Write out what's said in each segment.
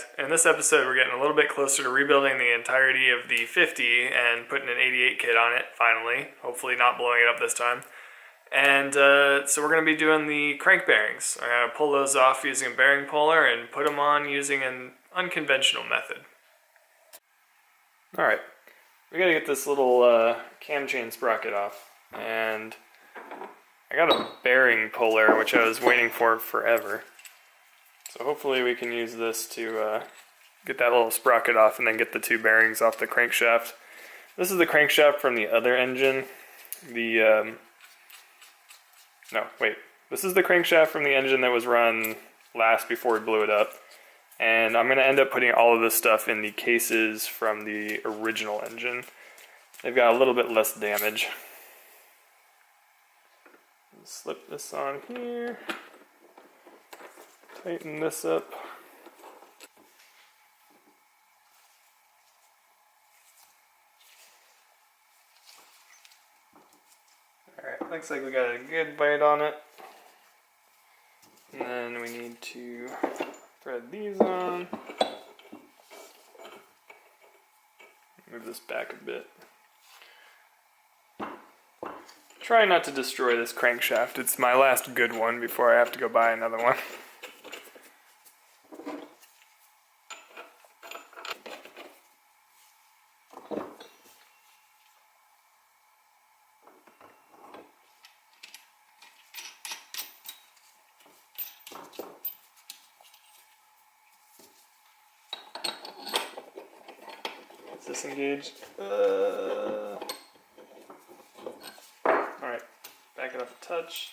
guys, in this episode we're getting a little bit closer to rebuilding the entirety of the 50 and putting an 88 kit on it, finally. Hopefully not blowing it up this time. And so we're going to be doing the crank bearings. I'm going to pull those off using a bearing puller and put them on using an unconventional method. Alright, we got to get this little cam chain sprocket off. And I got a bearing puller, which I was waiting for forever. So hopefully we can use this to get that little sprocket off and then get the two bearings off the crankshaft. This is the crankshaft from the other engine. This is the crankshaft from the engine that was run last before we blew it up. And I'm going to end up putting all of this stuff in the cases from the original engine. They've got a little bit less damage. Slip this on here. Tighten this up. Alright, looks like we got a good bite on it. And then we need to thread these on. Move this back a bit. Try not to destroy this crankshaft. It's my last good one before I have to go buy another one. Is this engaged? Alright, back it up a touch.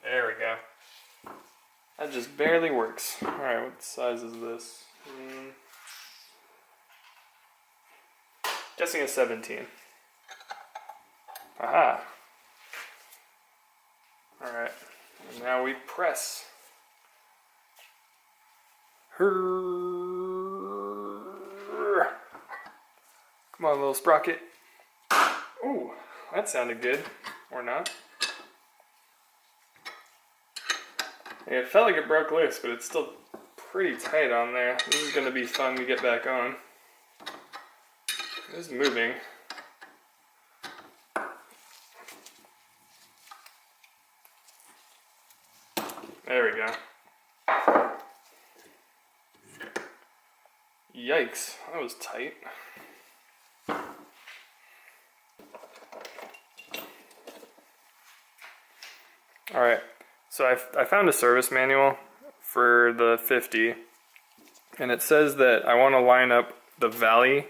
There we go. That just barely works. Alright, what size is this? Guessing a 17. Aha! Alright, and now we press. Come on, little sprocket. Ooh, that sounded good. Or not. Yeah, it felt like it broke loose, but it's still pretty tight on there. This is going to be fun to get back on. It is moving. There we go. Yikes, that was tight. Alright, so I found a service manual for the 50, and it says that I want to line up the valley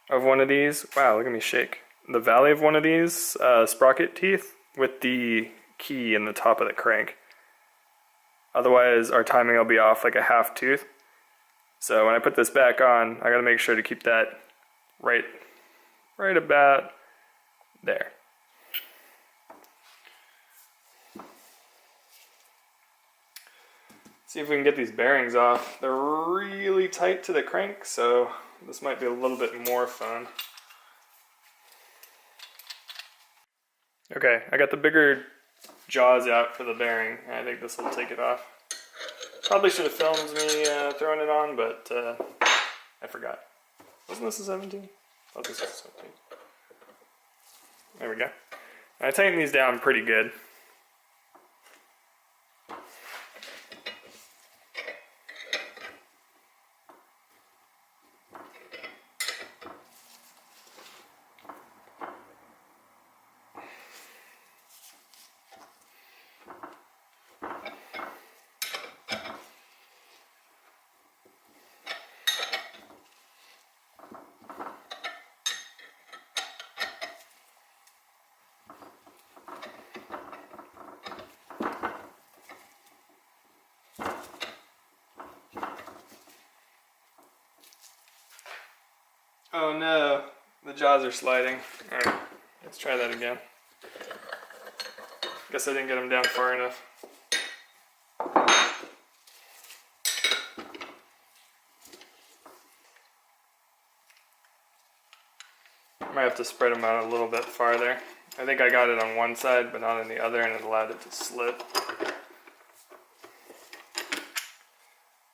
of one of these. Wow, look at me shake. The valley of one of these sprocket teeth with the key in the top of the crank. Otherwise, our timing will be off like a half tooth. So when I put this back on, I gotta make sure to keep that right about there. See if we can get these bearings off. They're really tight to the crank, so this might be a little bit more fun. Okay, I got the bigger jaws out for the bearing. I think this will take it off. Probably should have filmed me throwing it on, but I forgot. Wasn't this a 17? I thought this was a 17. There we go. I tightened these down pretty good. Oh no, the jaws are sliding. Alright, let's try that again. Guess I didn't get them down far enough. Might have to spread them out a little bit farther. I think I got it on one side, but not on the other, and it allowed it to slip.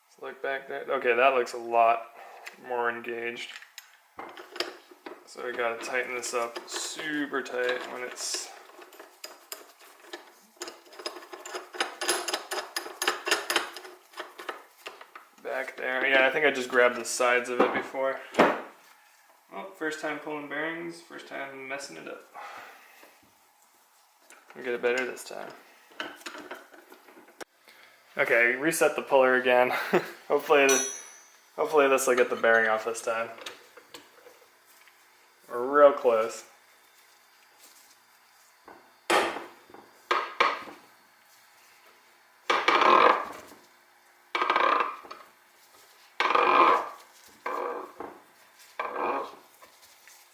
Let's look back there. Okay, that looks a lot more engaged. So we gotta tighten this up super tight when it's back there. Yeah, I think I just grabbed the sides of it before. Well, first time pulling bearings, first time messing it up. We'll get it better this time. Okay, reset the puller again. hopefully this will get the bearing off this time. We're real close.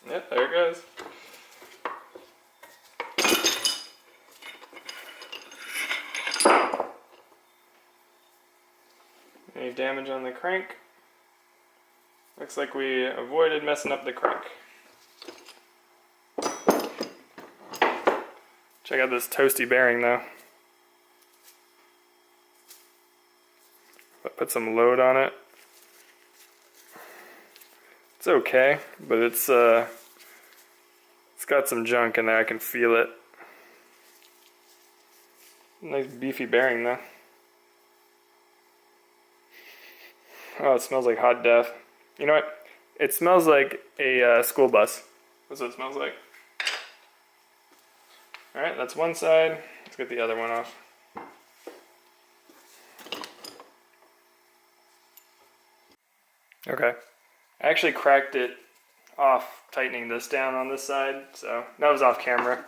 Yep, there it goes. Any damage on the crank? Looks like we avoided messing up the crank. Check out this toasty bearing though. Put some load on it. It's okay, but it's got some junk in there. I can feel it. Nice beefy bearing though. Oh, it smells like hot death. You know what? It smells like a school bus. That's what it smells like. Alright, that's one side. Let's get the other one off. Okay. I actually cracked it off tightening this down on this side, so that was off camera.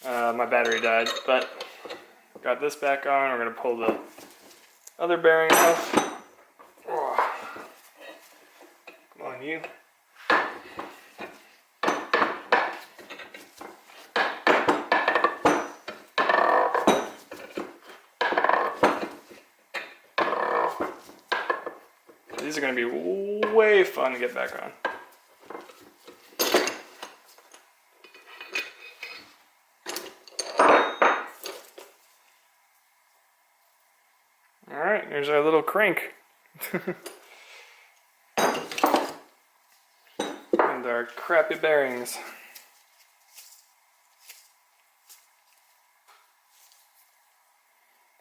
My battery died, but got this back on. We're going to pull the other bearing off. Oh. Come on, you. These are going to be way fun to get back on. Alright, here's our little crank. And our crappy bearings.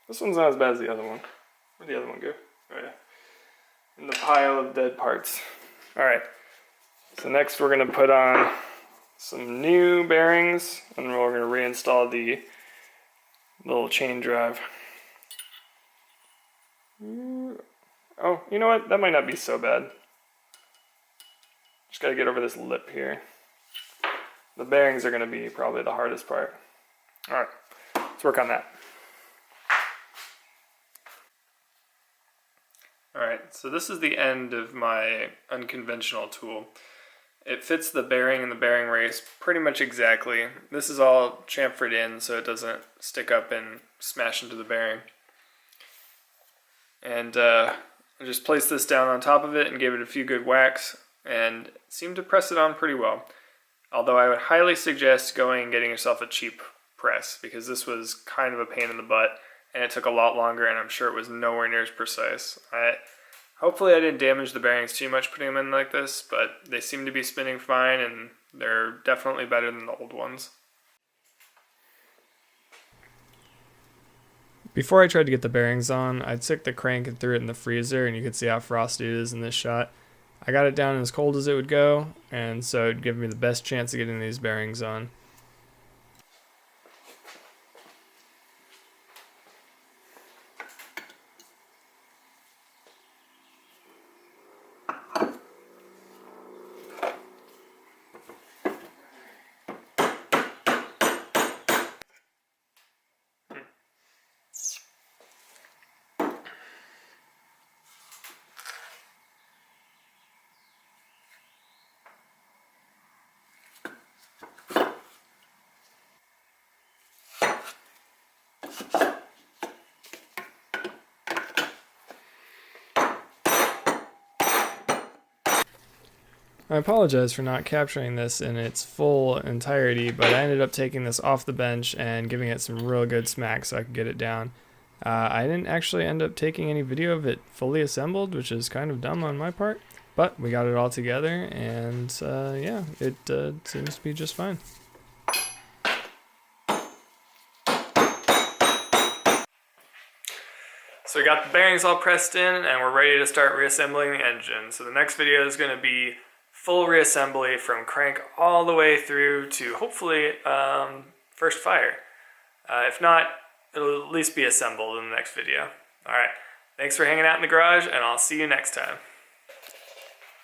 This one's not as bad as the other one. Where'd the other one go? Oh yeah. In the pile of dead parts. Alright, so next we're going to put on some new bearings and we're going to reinstall the little chain drive. Oh, you know what? That might not be so bad. Just got to get over this lip here. The bearings are going to be probably the hardest part. Alright, let's work on that. Alright, so this is the end of my unconventional tool. It fits the bearing and the bearing race pretty much exactly. This is all chamfered in so it doesn't stick up and smash into the bearing. And I just placed this down on top of it and gave it a few good whacks and seemed to press it on pretty well. Although I would highly suggest going and getting yourself a cheap press because this was kind of a pain in the butt. And it took a lot longer, and I'm sure it was nowhere near as precise. Hopefully I didn't damage the bearings too much putting them in like this, but they seem to be spinning fine, and they're definitely better than the old ones. Before I tried to get the bearings on, I took the crank and threw it in the freezer, and you could see how frosty it is in this shot. I got it down as cold as it would go, and so it would give me the best chance of getting these bearings on. I apologize for not capturing this in its full entirety, but I ended up taking this off the bench and giving it some real good smack so I could get it down. I didn't actually end up taking any video of it fully assembled, which is kind of dumb on my part, but we got it all together, and yeah, it seems to be just fine. So we got the bearings all pressed in, and we're ready to start reassembling the engine. So the next video is going to be full reassembly from crank all the way through to hopefully first fire. If not, it'll at least be assembled in the next video. Alright, thanks for hanging out in the garage, and I'll see you next time.